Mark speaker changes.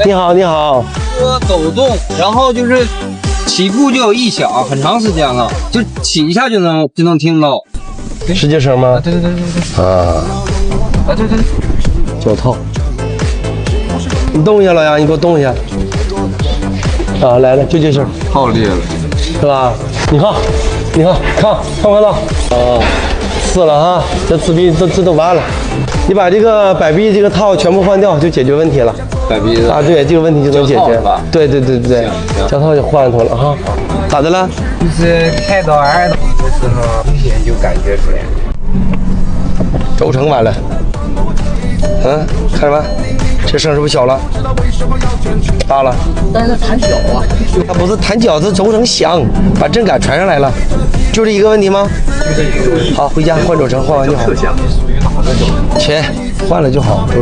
Speaker 1: 你好，你好。
Speaker 2: 车抖动，然后就是起步就有异响，很长时间了，就起一下就能听到。
Speaker 1: 世界声吗？
Speaker 2: 对。
Speaker 1: 啊，
Speaker 2: 对。
Speaker 1: 脚套。你动一下，老杨，你给我动一下。啊，来了，就这声。
Speaker 2: 套裂了，
Speaker 1: 是吧？你看，看不看到？啊，撕了哈，这自闭这都完了。你把这个摆臂这个套全部换掉，就解决问题了。
Speaker 2: 摆臂的
Speaker 1: 啊，对，这个问题就能解决。对，胶套就换脱了哈。咋的了？
Speaker 2: 就是开到2档的时候，明显就感觉出来。
Speaker 1: 轴承完了。看着没？这声是不是小了？大了。
Speaker 2: 但是它弹脚啊。
Speaker 1: 它不是弹脚，这轴承响，把震感传上来了。就这一个问题吗？好，回家换轴承，换完就好。钱换了就好，轴承。